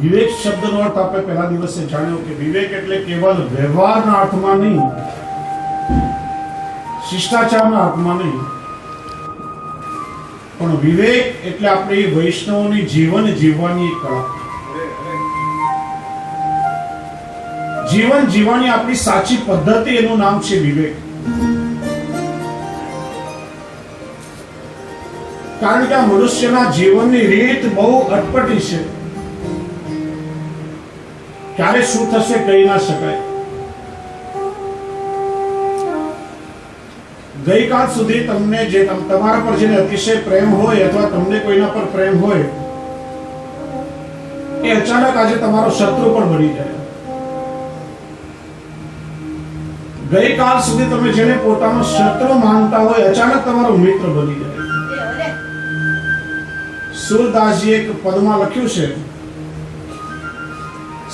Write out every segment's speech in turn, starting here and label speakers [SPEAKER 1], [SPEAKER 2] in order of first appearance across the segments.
[SPEAKER 1] વિવેક શબ્દનો અર્થ આપણે પહેલા દિવસે જાણ્યો કે વિવેક એટલે કેવલ વ્યવહારના અર્થમાં નહીં, શિષ્ટાચારના અર્થમાં નહીં, પણ વિવેક એટલે આપણી વૈષ્ણવની જીવન જીવવાની કળા, જીવન જીવવાની આપણી સાચી પદ્ધતિ, એનું નામ છે વિવેક. કારણ કે આ મનુષ્યના જીવનની રીત બહુ અટપટી છે. ક્યારે શું થશે કહી ના શકાય. ગઈકાલ સુધી તમને જે તમારા પર જેને અતિશય પ્રેમ હોય અથવા તમને કોઈના પર પ્રેમ હોય, એ અચાનક આજે તમારો શત્રુ પણ બની જાય. ગઈકાલ સુધી તમે જેને પોતાનો શત્રુ માનતા હોય, અચાનક તમારો મિત્ર બની જાય. સુરદાસજી એક પદમાં લખ્યું છે,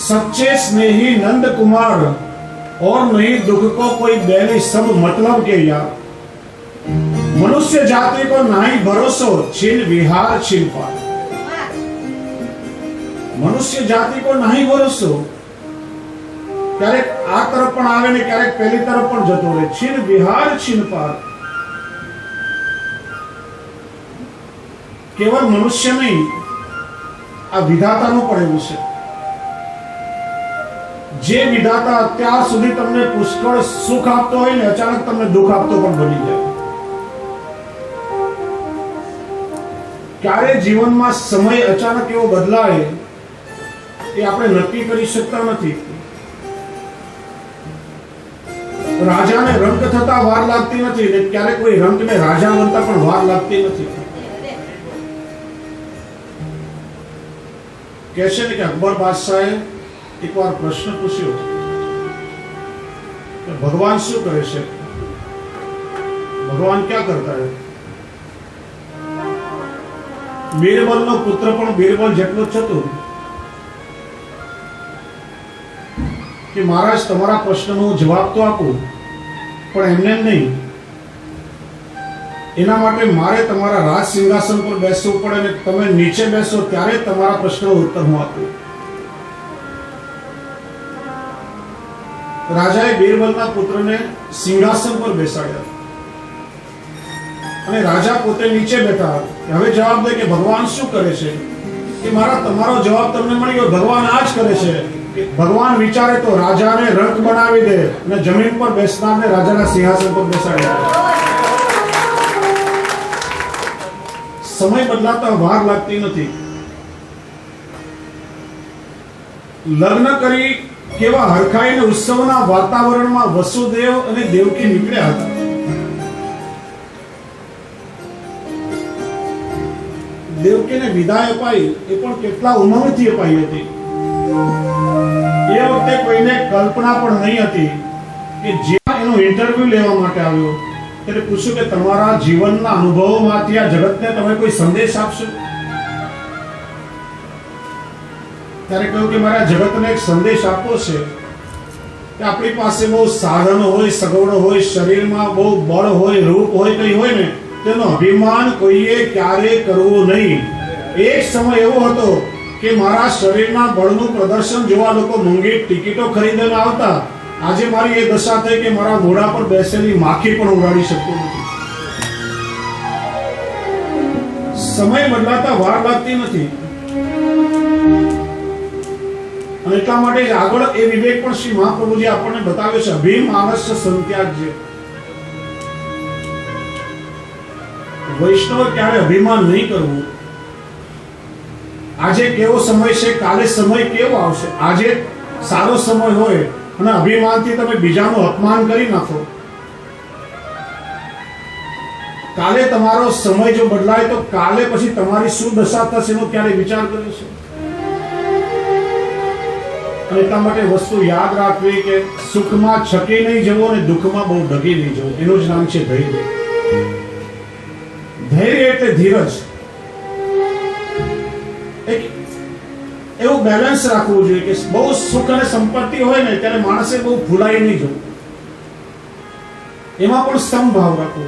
[SPEAKER 1] सच्चे स्नेही नंद कुमार और नहीं दुख को कोई बैली, सब मतलब के यार. मनुष्य जाति को नहीं भरोसो, छिन विहार छिन पार. मनुष्य जाति को नहीं भरोसो, क्यारेक आ तरफ पण आवे ने क्यारेक पेली तरफ पण जतो रहे. छिन विहार छिन पार. केवल मनुष्य नहीं, आ विधाताનું પણ એવું છે. જે વિધાતા અત્યાર સુધી તમને પુષ્કળ સુખ આપતો હોય ને, અચાનક તમને દુઃખ આપતો પણ બની જાય. ક્યારે જીવનમાં સમય અચાનક એવો બદલાય એ આપણે નક્કી કરી શકતા નથી. રાજાને રંક થતા વાર લાગતી નથી, ને ક્યારેક કોઈ રંકને રાજા બનતા પણ વાર લાગતી નથી. કહે છે ને કે અકબર બાદશાહે एक बार प्रश्न पूछ्यो कि भगवान शू करे छे, भगवान क्या करता है. बीरबल नो पुत्र पण बीरबल जेटलो चतुर कि महाराज तमारा प्रश्ननो जवाब तो आपो, पण एमने नहीं. एना माटे मारे तमारा राज सिंहासन पर बेसવું પડે ને તમે નીચે બેસો ત્યારે તમારા પ્રશ્નનો ઉત્તર હું આપું. રાજાએ બીરબલના પુત્રને સિંહાસન પર બેસાડ્યા અને રાજા પોતે નીચે બેઠા. હવે જવાબ દે કે ભગવાન શું કરે છે. કે મારા તમારો જવાબ તમને મળી ગયો. ભગવાન આ જ કરે છે કે ભગવાન વિચારે તો રાજાને રંક બનાવી દે અને જમીન પર બેસનારને રાજાના સિંહાસન પર બેસાડી દે. સમય બદલાતા વાર લાગતી નથી. લગ્ન કરી કેવા હરખાઈ અને ઉત્સવના વાતાવરણમાં વસુદેવ અને દેવકી નીકળ્યા હતા. દેવકીને વિદાય અપાઈ, એ પણ કેટલા ઉમંગથી અપાઈ હતી. એ વખતે કોઈને કલ્પના પણ નહીં હતી કે જ્યાં એનો ઇન્ટરવ્યુ લેવા માટે આવ્યો ત્યારે પૂછ્યું કે તમારા જીવનના અનુભવોમાંથી આ જગતને તમે કોઈ સંદેશ આપશો. ત્યારે કહ્યું કે મારા જગતને એક સંદેશ આપવો છે કે આપણી પાસે બહુ સાધનો હોય, સગવડો હોય, શરીરમાં બહુ બળ હોય, રૂપ હોય, કંઈ હોય ને તેનો અભિમાન કોઈએ ક્યારે કરવું નહીં. એક સમય એવો હતો કે મારા શરીરના બળનું પ્રદર્શન જોવા લોકો મોંઘી ટિકિટો ખરીદીને આવતા. આજે મારી એ દશા થઈ કે મારા મોઢા પર બેસેલી માખી પણ ઉડાડી શકતો નથી. સમય બદલાતા વાર લાગતી નથી. અને એટલા માટે આગળ એ વિવેક પણ શ્રી મહાપ્રભુજી આપણને બતાવ્યો છે. અભિમાનસ્ય સંત્યાજ્ય. વૈષ્ણવ ક્યારે અભિમાન નહીં કરવું. આજે કેવો સમય છે, કાલે સમય કેવો આવશે. આજે સારો સમય હોય અને અભિમાનથી તમે બીજાનું અપમાન કરી નાખો, કાલે તમારો સમય જો બદલાય તો કાલે પછી તમારી શું દશા થશે એનો ક્યારે વિચાર કર્યો છે. એટલા માટે વસ્તુ યાદ રાખવી કે સુખમાં છકી નહીં જવું અને દુઃખમાં બહુ ડગી નહીં જવું. એનું જ નામ છે ધૈર્ય. ધૈર્ય એટલે ધીરજ. એક એવું બેલેન્સ રાખવું જોઈએ કે બહુ સુખ અને સંપત્તિ હોય ને ત્યારે માણસે બહુ ભૂલાઈ નહીં જવું, એમાં પણ સમભાવ રાખવો.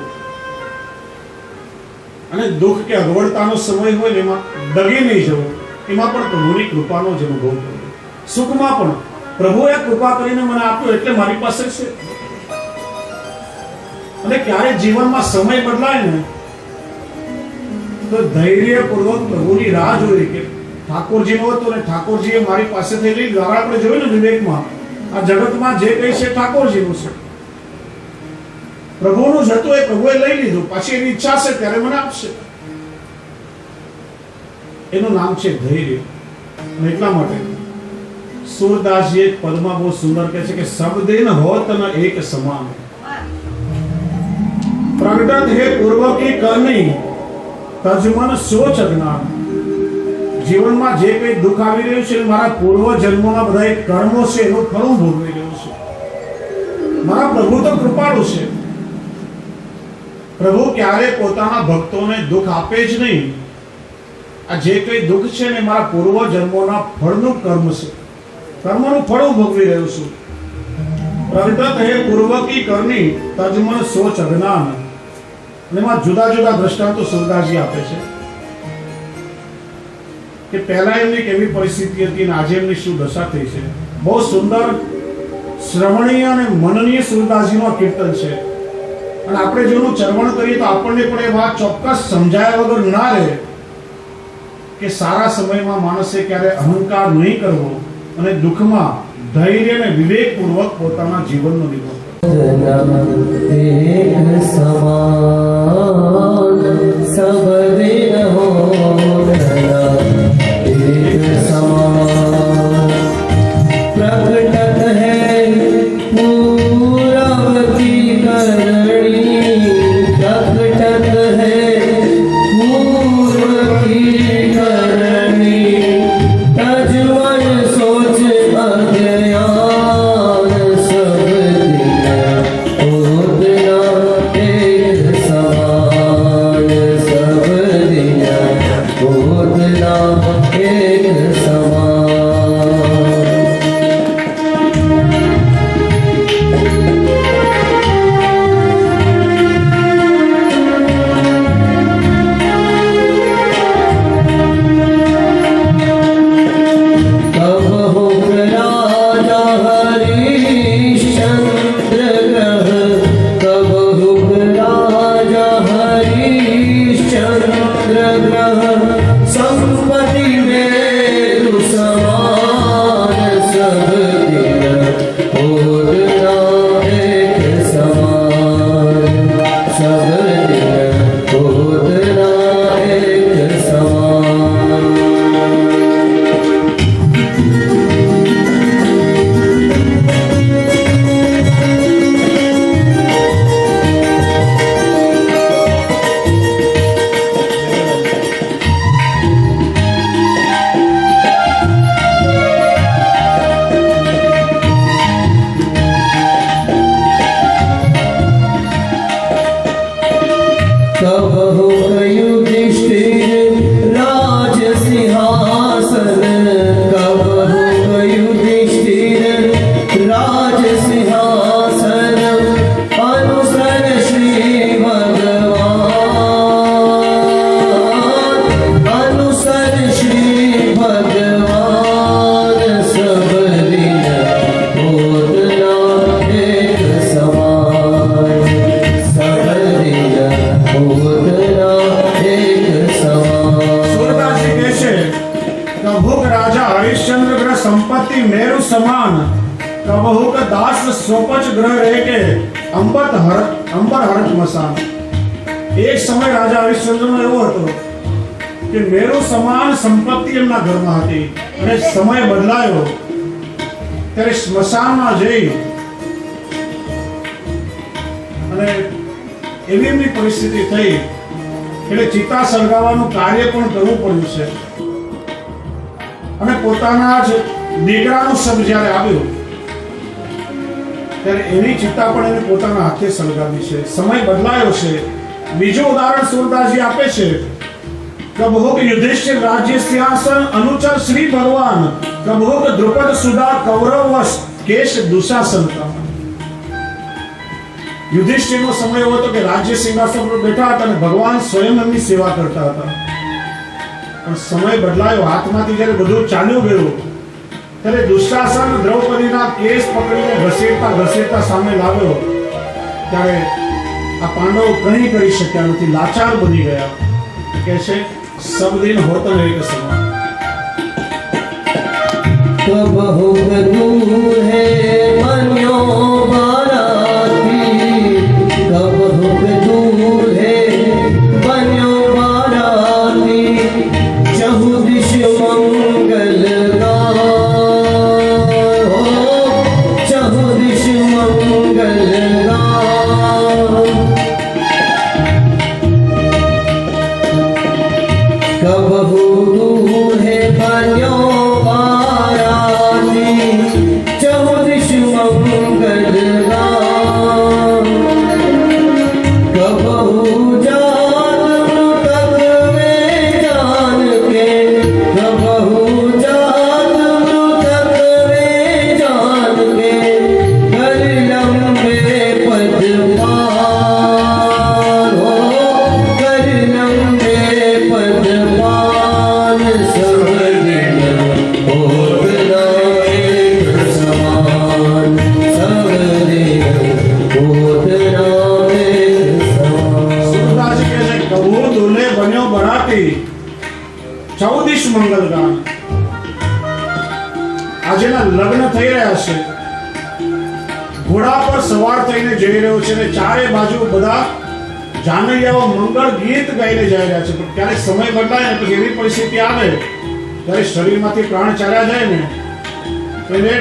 [SPEAKER 1] અને દુઃખ કે અગવડતાનો સમય હોય ને એમાં ડગી નહીં જવું, એમાં પણ પ્રભુની કૃપાનો જ અનુભવ કર્યો. સુખમાં પણ પ્રભુએ કૃપા કરીને મને આપ્યું એટલે મારી પાસે છે. અને ક્યારેક જીવનમાં સમય બદલાય ને તો ધૈર્યપૂર્વક પ્રભુની રાહ જોઈ કે ઠાકોરજીનો હતો ને ઠાકોરજીએ મારી પાસેથી લઈ દ્વારા આપણે જોયું ને વિવેકમાં, આ જગતમાં જે કંઈ છે ઠાકોરજીનું છે, પ્રભુનું જ હતું, એ પ્રભુએ લઈ લીધું. પાછી એની ઈચ્છા છે ત્યારે મને આપશે. એનું નામ છે ધૈર્ય. અને એટલા માટે સૂરદાસજી એક પદમાં બહુ સુંદર કહે છે કે શબ્દેન હોત ન એક સમાન, પ્રગટત હે પૂર્વ કી કરણી, તજમન સોચ અજ્ઞાન. જીવનમાં જે કંઈ દુઃખ આવી રહ્યું છે મારા પૂર્વ જન્મોના બધા કર્મો છે એનું ફળ હું ભોગવી રહ્યો છું. મારા પ્રભુ તો કૃપાળુ છે. પ્રભુ ક્યારે પોતાના ભક્તોને દુઃખ આપે જ નહીં. આ જે કંઈ દુઃખ છે ને મારા પૂર્વ જન્મોના ફળનું કર્મ છે, કર્મનું ફળ હું ભોગવી રહ્યો છું. પ્રગટત હે પૂર્વ કી કરણી, તજમન સોચ અજ્ઞાન. અને એમાં જુદા જુદા દ્રષ્ટાંતો સુરદાસજી આપે છે કે પહેલા એમની કેવી પરિસ્થિતિ હતી અને આજે એમની શું દશા થઈ છે. બહુ સુંદર શ્રવણીય અને મનનીય સુરદાસજીનું આ કીર્તન છે. અને આપણે જો એનું ચરવણ કરીએ તો આપણને પણ એ વાત ચોક્કસ સમજાયા વગર ના રહે કે સારા સમયમાં માણસે ક્યારે અહંકાર નહીં કરવો અને દુઃખમાં ધૈર્ય અને વિવેકપૂર્વક પોતાના જીવનનો નિર્વાહ કરવો.
[SPEAKER 2] एक समान सब दिन हो एक समान प्रकटत है पूरब की करणी, प्रकटत है पूर्व की करणी, तजमन सोच अज्ञान सब
[SPEAKER 1] संपत्ति मेरु समान, कबहु का दास सोपच ग्रह रहे के अंबर हरत मसान. एक समय राजा हरिश्चंद्रનો એવો હતો કે મેરુ સમાન સંપત્તિ એમના ઘરમાં હતી અને સમય બદલાયો ત્યારે સ્મશાનમાં જઈ અને એવી એમની પરિસ્થિતિ થઈ એટલે ચિતા સળગાવવાનું કાર્ય પણ કરવું પડ્યું છે. અને પોતાના જ દીકરાનું શબ જ્યારે આવ્યું ત્યારે એની ચિત્તા પણ એને પોતાના હાથે સળગાવી છે. સમય બદલાયો છે. બીજું ઉદાહરણ સુરદાસજી આપે છે કબહુક યુધિષ્ઠિર રાજ્ય સિંહાસન અનુચર શ્રી ભગવાન, કબહુક દ્રુપદ સુધા કૌરવ વશ કેશ દુશાસન. યુધિષ્ઠિરનો સમય એવો હતો કે રાજ્ય સિંહાસન પર બેઠા હતા અને ભગવાન સ્વયં એમની સેવા કરતા હતા. પણ સમય બદલાયો, હાથમાંથી જ્યારે બધું ચાલ્યું ગયું ત્યારે દુશાસન દ્રૌપદીના કેસ પકડીને ઘસેડતા ઘસેડતા સામે લાવ્યો ત્યારે આ પાંડવો કંઈ કરી શક્યા નથી, લાચાર બની ગયા. કે છે સબ દિન હોત ન એક સમાન.
[SPEAKER 2] कब हुक दूर है मन्यो बाराती, कब हुक दूर है मन्यो बाराती, चहु दिश मंगल गान, हो चहु दिश मंगल गान. कब हुक दूर है मन्यो
[SPEAKER 1] ચૌદિશ મંગલ ગાન. આજના લગ્ન થઈ રહ્યા છે, ઘોડા પર સવાર થઈને જઈ રહ્યો છે અને ચારે બાજુ બધા જાનૈયાઓ મંગળ ગીત ગાઈને જઈ રહ્યા છે. પણ ક્યારેક સમય બદલાય ને પછી એવી પરિસ્થિતિ આવે ત્યારે શરીરમાંથી પ્રાણ ચાલ્યા જાય ને તો એને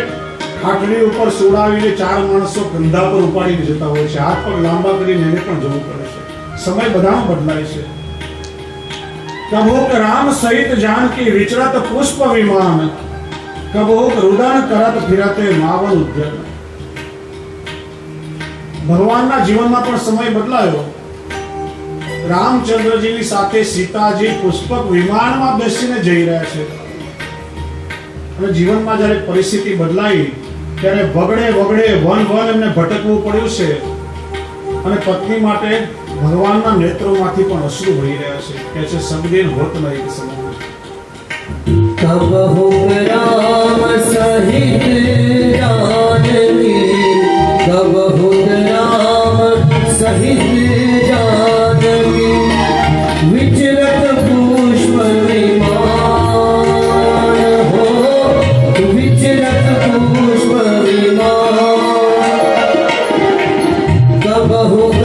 [SPEAKER 1] ખાટલી ઉપર સુડાવીને ચાર માણસો કંધા પર ઉપાડીને જતા હોય છે, હાથ પગ લાંબા કરીને એને પણ જવું પડે છે. સમય બધામાં બદલાય છે. कबहुक राम सहित जानकी विचरत पुष्प विमान, कबहुक रुदन करत फिरते मावन उद्यन. ભગવાનના જીવનમાં પણ સમય બદલાયો. રામચંદ્રજીની સાથે સીતાજી પુષ્પક વિમાનમાં બેસીને જઈ રહ્યા છે અને જીવનમાં જ્યારે પરિસ્થિતિ બદલાઈ ત્યારે વગડે વગડે વન વન એમને ભટકવું પડ્યું છે અને પત્ની માટે ભગવાનના નેત્રોમાંથી પણ અશ્રુ વહી રહ્યા છે. કે છે સબદિન હોત ન એક સમાન.
[SPEAKER 2] कब हुक राम सहित जानकी, कब हुक राम सहित जानकी, विचरत पुष्प विमान, हो विचरत पुष्प विमान. कब हुक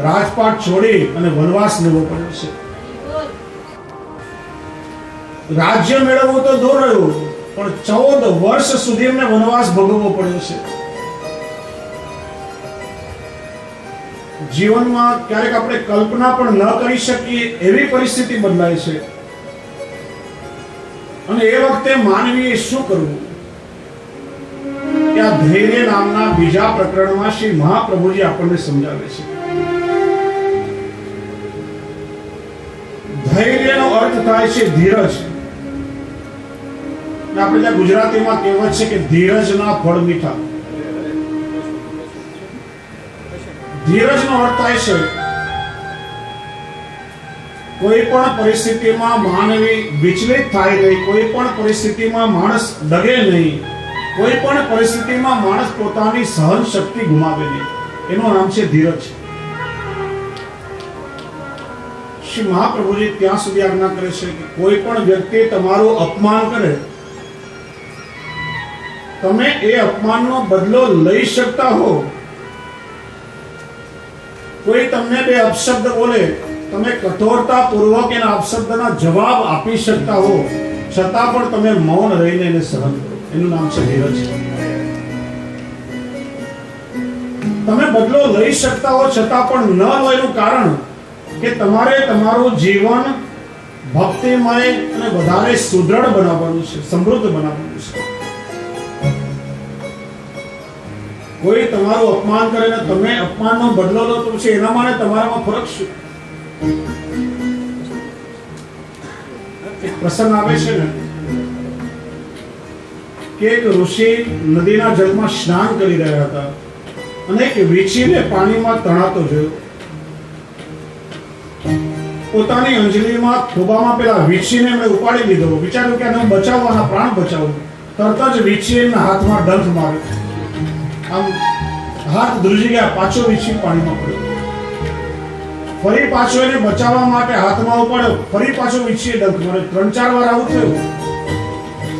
[SPEAKER 1] રાજપાટ છોડી અને વનવાસ લેવો પડ્યો છે. રાજ્ય મેળવવું તો દૂર રહ્યું પણ 14 વર્ષ સુધી એમને વનવાસ ભોગવવો પડ્યો છે. જીવનમાં ક્યારેક આપણે કલ્પના પણ ન કરી શકીએ એવી પરિસ્થિતિ બદલાય છે, અને એ વખતે માનવીએ શું કરવું? કે આ ધૈર્ય નામના બીજા પ્રકરણમાં શ્રી મહાપ્રભુજી આપણને સમજાવે છે. ધૈર્યનો અર્થ થાય છે ધીરજ. આપણે ત્યાં ગુજરાતીમાં કહેવત છે કે ધીરજના ફળ મીઠા. ધીરજનો અર્થ થાય છે કોઈ પણ પરિસ્થિતિમાં માનવી વિચલિત થાય નહીં, કોઈ પણ પરિસ્થિતિમાં માણસ ડગે નહીં, કોઈ પણ પરિસ્થિતિમાં માણસ પોતાની સહન શક્તિ ગુમાવે નહીં. એનું નામ છે ધીરજ. શ્રી મહાપ્રભુજી ત્યાં સુધી આજ્ઞા કરે છે કે કોઈ પણ વ્યક્તિ તમારું અપમાન કરે, તમે એ અપમાનનો બદલો લઈ શકતા હો. કોઈ તમને બે અપશબ્દ બોલે, તમે કઠોરતા પૂર્વક એના અપશબ્દના જવાબ આપી શકતા હો, છતાં પણ તમે મૌન રહીને એને સહન કરો. એનું નામ છે ધીરજ. તમે બદલો લઈ શકતા હો છતાં પણ ન લો, એનું કારણ કે તમારે તમારું જીવન ભક્તિમય અને વધારે સુદૃઢ બનાવવાનું છે, સમૃદ્ધ બનાવવાનું છે. કોઈ તમારું અપમાન કરે ને તમે અપમાનનો બદલો લો તો પછી એના માટે તમારામાં ફરક શું? એક પ્રસંગ આવે છે ને કે એક ઋષિ નદીના જળમાં સ્નાન કરી રહ્યા હતા અને એક વીંછીને પાણીમાં તણાતો જોયો. પોતાની અંજલીમાં ખોબામાં પેલા વીંછીને એમણે ઉપાડી લીધો. વિચાર્યું કે આને બચાવવાના, પ્રાણ બચાવવું. તરત જ વીંછી એમના હાથમાં ડંખ માર્યો. આમ હાથ ધ્રુજી ગયા, પાછો વીંછી પાણીમાં પડ્યો. ફરી પાછો એને બચાવવા માટે હાથમાં ઉપાડ્યો, ફરી પાછો વીંછીએ ડંખ માર્યો. 3-4 વાર આવું થયું.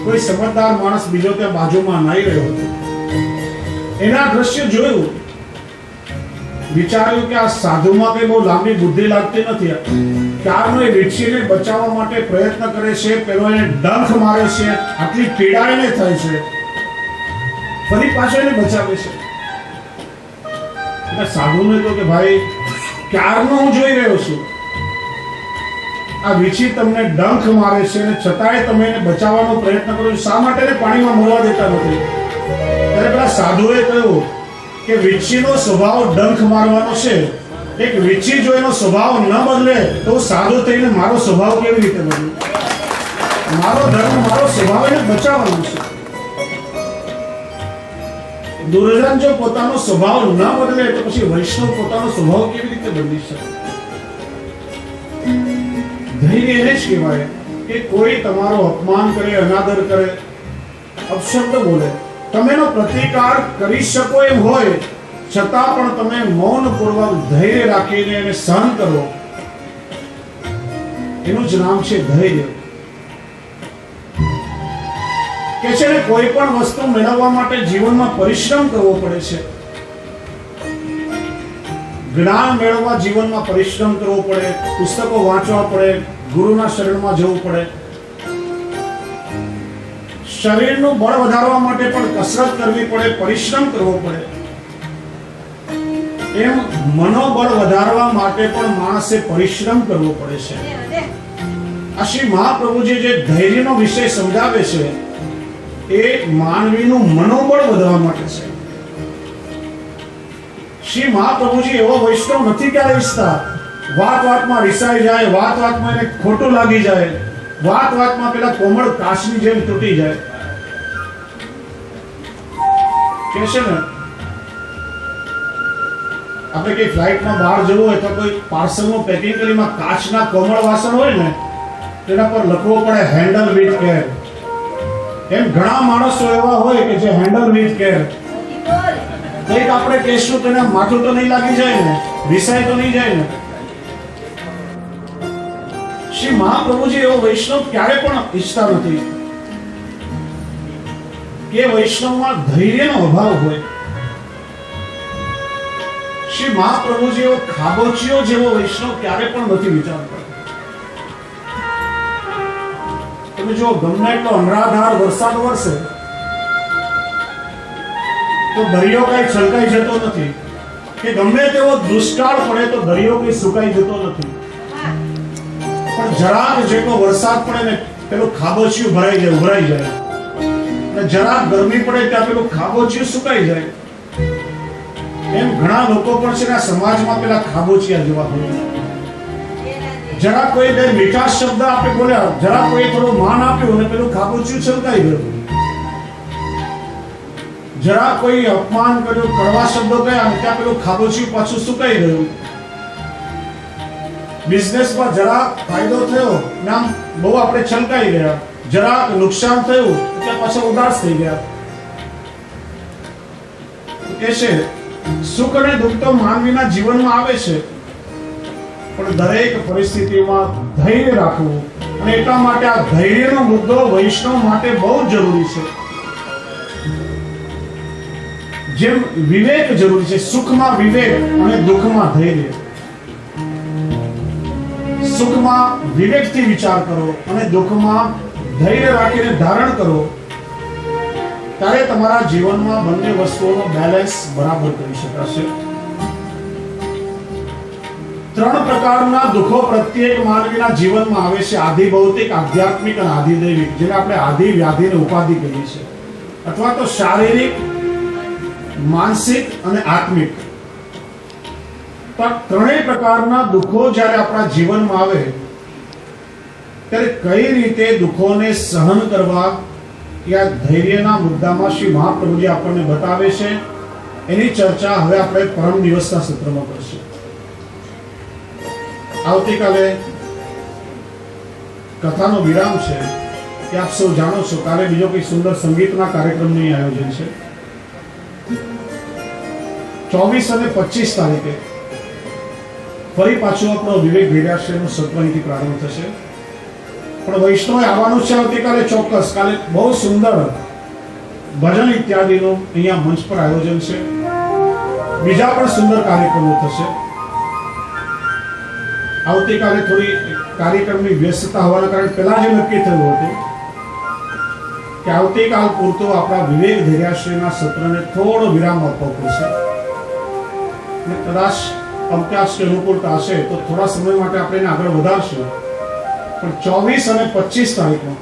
[SPEAKER 1] કોઈ સમજદાર માણસ બીજો ત્યાં બાજુમાં નાઈ રહ્યો હતો. એના દ્રશ્ય જોયું, વિચાર્યું કે આ સાધુમાં કઈ બહુ લાંબી બુદ્ધિ લાગતી નથી. ક્યારનો એ વીંછીને બચાવવા માટે પ્રયત્ન કરે છે, પેલો એને ડંખ મારે છે, આટલી પીડા એને થાય છે, ફરી પાછો એને બચાવે છે. એટલે સાધુને તો કે ભાઈ ક્યારનો હું જોઈ રહ્યો છું, આ વીંછી તમને ડંખ મારે છે અને છતાંય તમે એને બચાવવાનો પ્રયત્ન કરો છો, શા માટે એને પાણીમાં મળવા દેતા નથી? ત્યારે પેલા સાધુએ કહ્યું કે વીંછીનો સ્વભાવ ડંખ મારવાનો છે. એક વીંછી જો એનો સ્વભાવ ન બદલે તો સાધુ થઈને મારો સ્વભાવ કેવી રીતે બદલે? મારો ધર્મ, મારો સ્વભાવ એને બચાવવાનો છે. દુર્જન જો પોતાનો સ્વભાવ ન બદલે તો પછી વૈષ્ણવ પોતાનો સ્વભાવ કેવી રીતે બદલી શકે? ધૈર્ય એને જ કહેવાય કે કોઈ તમારો અપમાન કરે, અનાદર કરે, અપશબ્દ બોલે, તમે એનો પ્રતિકાર કરી શકો એમ હોય છતાં પણ તમે મૌનપૂર્વક ધૈર્ય રાખીને એને સહન કરો. એનું જ નામ છે ધૈર્ય. કે છે ને કોઈ પણ વસ્તુ મેળવવા માટે જીવનમાં પરિશ્રમ કરવો પડે છે. જ્ઞાન મેળવવા જીવનમાં પરિશ્રમ કરવો પડે, પુસ્તકો વાંચવા પડે, ગુરુના શરણમાં જવું પડે. શરીરનું બળ વધારવા માટે પણ કસરત કરવી પડે, પરિશ્રમ કરવો પડે. એમ મનોબળ વધારવા માટે પણ માણસે પરિશ્રમ કરવો પડે છે. આ શ્રી મહાપ્રભુજી જે ધૈર્યનો વિષય સમજાવે છે એ માનવીનું મનોબળ વધવા માટે છે. શ્રી મહાપ્રભુજી એવો વૈષ્ણવ નથી ક્યારે ઈચ્છતા વાત વાતમાં રિસાઈ જાય, વાત વાતમાં એને ખોટું લાગી જાય, વાત વાતમાં પેલા કોમળ કાચની જેમ તૂટી જાય. કે છે ને આપણે કઈ ફ્લાઇટમાં બહાર જવું હોય તો કોઈ પાર્સલનું પેકિંગ કરીમાં કાચના કોમળ વાસણ હોય ને તેના પર લખવો પડે હેન્ડલ વિથ કેર. એમ ઘણા માણસો એવા હોય કે જે હેન્ડલ વિથ કેર. કંઈક આપણે કહેશું તો એને માથું તો નહીં લાગી જાય ને, વિસાય તો નહીં જાય ને. શ્રી મહાપ્રભુજી એવો વૈષ્ણવ ક્યારે પણ ઈચ્છતા નથી કે વૈષ્ણવમાં ધૈર્યનો અભાવ હોય. શ્રી મહાપ્રભુજી એવો ખાબોચિયો જેવો વૈષ્ણવ ક્યારે પણ નથી વિચારતા. તમે જો ગમે એટલો અનરાધાર વરસાદ વરસે તો દરિયો કઈ છલકાઈ જતો નથી. કે ગમે તેવો દુષ્કાળ પડે તો દરિયો કઈ સુકાઈ જતો નથી, પણ જરાક જેટલો વરસાદ પડે ને પેલું ખાબોચિયું ભરાઈ જાય, ઉભરાઈ જાય, અને જરાક ગરમી પડે ત્યાં પેલું ખાબોચિયું સુકાઈ જાય. એમ ઘણા લોકો પણ છે ને આ સમાજમાં પેલા ખાબોચિયા જેવા હોય. જરા કોઈ બે મીઠા શબ્દ આપણે બોલ્યા, જરા કોઈ થોડું માન આપ્યું અને પેલું ખાબોચિયું છલકાઈ ગયું. જરા કોઈ અપમાન કર્યું, કડવા શબ્દો કહ્યા અને ત્યાં પેલું ખાબોચિયું પાછું સુકાઈ ગયું. બિઝનેસમાં જરા ફાયદો થયો નામ બહુ આપણે છલકાઈ ગયા, જરા નુકસાન થયું ત્યાં પાછા ઉદાસ થઈ ગયા. કે છે સુખ અને દુઃખ તો માનવીના જીવનમાં આવે છે, પણ દરેક પરિસ્થિતિમાં ધૈર્ય રાખવું, અને એટલા માટે આ ધૈર્યનો મુદ્દો વૈષ્ણવ માટે બહુ જરૂરી છે. જેમ વિવેક જરૂરી છે, સુખમાં વિવેક અને દુઃખમાં ધૈર્ય. સુખમાં વિવેકથી વિચાર કરો અને દુઃખમાં ધૈર્ય રાખીને ધારણ કરો, ત્યારે તમારા જીવનમાં બંને વસ્તુઓનો બેલેન્સ બરાબર કરી શકાશે. ત્રણ પ્રકારના દુઃખો પ્રત્યેક માનવીના જીવનમાં આવે છે: આધિ ભૌતિક, આધ્યાત્મિક અને આધિ દૈવિક, જેને આપણે આધિ વ્યાધિ અને ઉપાધિ કહીએ છીએ, અથવા તો શારીરિક, માનસિક અને આત્મિક. ત્રણેય પ્રકારના દુઃખો જ્યારે આપણા જીવનમાં આવે ત્યારે કઈ રીતે દુઃખોને સહન કરવા, આ ધૈર્યના મુદ્દામાં શ્રી મહાપ્રભુજી આપણને બતાવે છે. એની ચર્ચા હવે આપણે પરમ દિવસના સત્રમાં કરશું. આવતીકાલે કથાનો વિરામ છે, કે આપ સૌ જાણો છો કાલે બીજો કોઈ સુંદર સંગીતના કાર્યક્રમનું આયોજન છે. 24 અને 25 તારીખે ફરી પાછું આપણો વિવેક ભેડાશ્રયનું સત્ર અહીંથી પ્રારંભ થશે. પણ વૈષ્ણવે આવવાનું છે આવતીકાલે ચોક્કસ. કાલે બહુ સુંદર ભજન ઇત્યાદિનું અહીંયા મંચ પર આયોજન છે. બીજા પણ સુંદર કાર્યક્રમો થશે. આવતીકાલે થોડી કાર્યક્રમની વ્યસ્તતા હોવાના કારણે પહેલા જે નક્કી થયું હતું કે આવતીકાલ પૂરતો આપણા વિવેક ધૈર્યાશ્રયના સત્રને થોડો વિરામ આપવો પડશે. કદાચ અવકાશ કે અનુકૂળતા હશે તો થોડા સમય માટે આપણે એને આગળ વધારશું. પણ 24 અને 25 તારીખમાં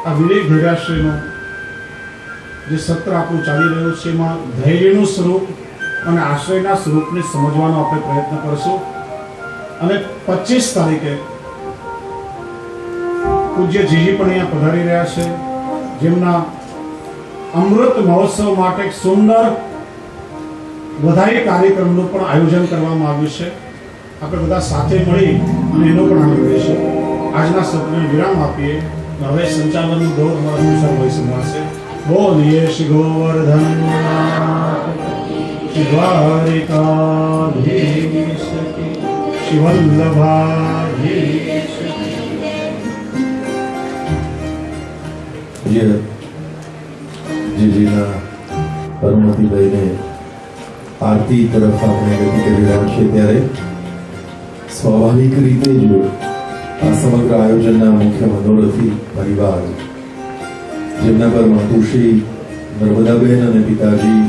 [SPEAKER 1] આ વિવેક ધૈર્યાશ્રયનું જે સત્ર આપણું ચાલી રહ્યું છે એમાં ધૈર્યનું સ્વરૂપ અને આશ્રયના સ્વરૂપને સમજવાનો આપણે પ્રયત્ન કરશું. અને 25 તારીખે પૂજ્ય જીજી પણ અહીંયા પધારી રહ્યા છે, જેમના અમૃત મહોત્સવ માટે એક સુંદર વધારે કાર્યક્રમનું પણ આયોજન કરવામાં આવ્યું છે. આપણે બધા સાથે મળી અને એનો પણ આનંદ લઈશું. આજના સત્રને વિરામ આપીએ. હવે સંચાલનનું દોર અમારા ભાઈ સંભાળશે. બોલીએ શ્રી ગોવર્ધન શ્રી દ્વારિકાધીશ શ્રી વલ્લભાધીશ.
[SPEAKER 3] જીજીના હનુમતીભાઈને આરતી તરફ આપણે ગતિ કરી રહ્યા છીએ, ત્યારે સ્વાભાવિક રીતે જ આ સમગ્ર આયોજનના મુખ્ય મનોરથી પરિવાર, જેમના પર માતુશ્રી નર્મદાબેન અને પિતાજી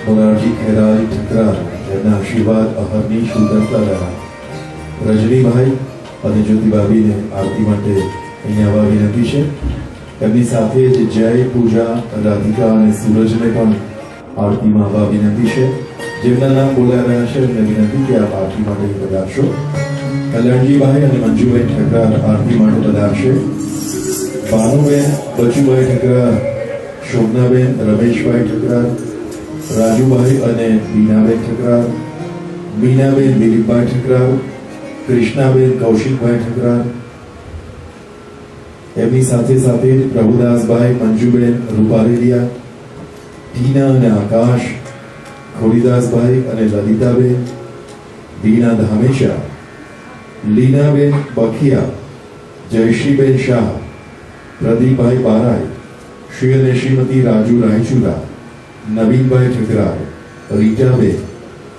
[SPEAKER 3] મોરારજી ખેરાઈ ઠકરાર, એમના આશીર્વાદ અહરની શુદ્ધતા રહ્યા રજનીભાઈ અને જ્યોતિબાબીને આરતી માટે અહીંયા આવવા વિનંતી છે. એમની સાથે જ જય, પૂજા, રાધિકા અને સૂરજને પણ આરતીમાં આવવા વિનંતી છે. જેમના નામ બોલાઈ રહ્યા છે એમને વિનંતી કે આપ આરતી માટે પધારશો. કલ્યાણજીભાઈ અને મંજુભાઈ ઠકરાર આરતી માટે પધારશે. ભાનુબેન, બચુભાઈ ઠકરાર, શોભનાબેન, રમેશભાઈ ઠકરાર, રાજુભાઈ અને બીનાબેન ઠકરાર, મીનાબેન, દિલીપભાઈ ઠકરાર, કૃષ્ણાબેન, કૌશિકભાઈ ઠકરાર. એમની સાથે સાથે જ પ્રભુદાસભાઈ, મંજુબેન, રૂપારેલિયા, ટીના અને આકાશ, ખોડીદાસભાઈ અને લલિતાબેન, દીના ધામેશા, લીનાબેન બખિયા, જયશ્રીબેન શાહ, પ્રદીપભાઈ બારાઈ, શ્રી અને શ્રીમતી રાજુ રાયચુરા, નવીનભાઈ ઠકરાર, રીટાબેન,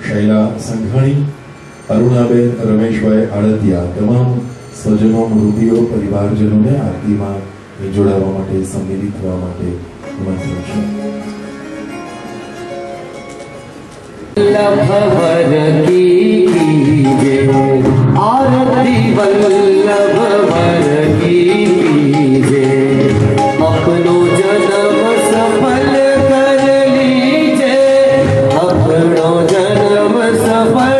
[SPEAKER 3] શૈલા સંઘાણી, અરુણાબેન, રમેશભાઈ આડતિયા, તમામ સ્વજનો, મૃતિઓ, પરિવારજનોને આરતીમાં જોડાવા માટે, સંમિલિત થવા માટે નિમંત્રણ છે.
[SPEAKER 2] वल्लभ वर की कीजे आरती वल्लभ वर की कीजे अपनो जन्म सफल कर लीजे अपनो जन्म सफल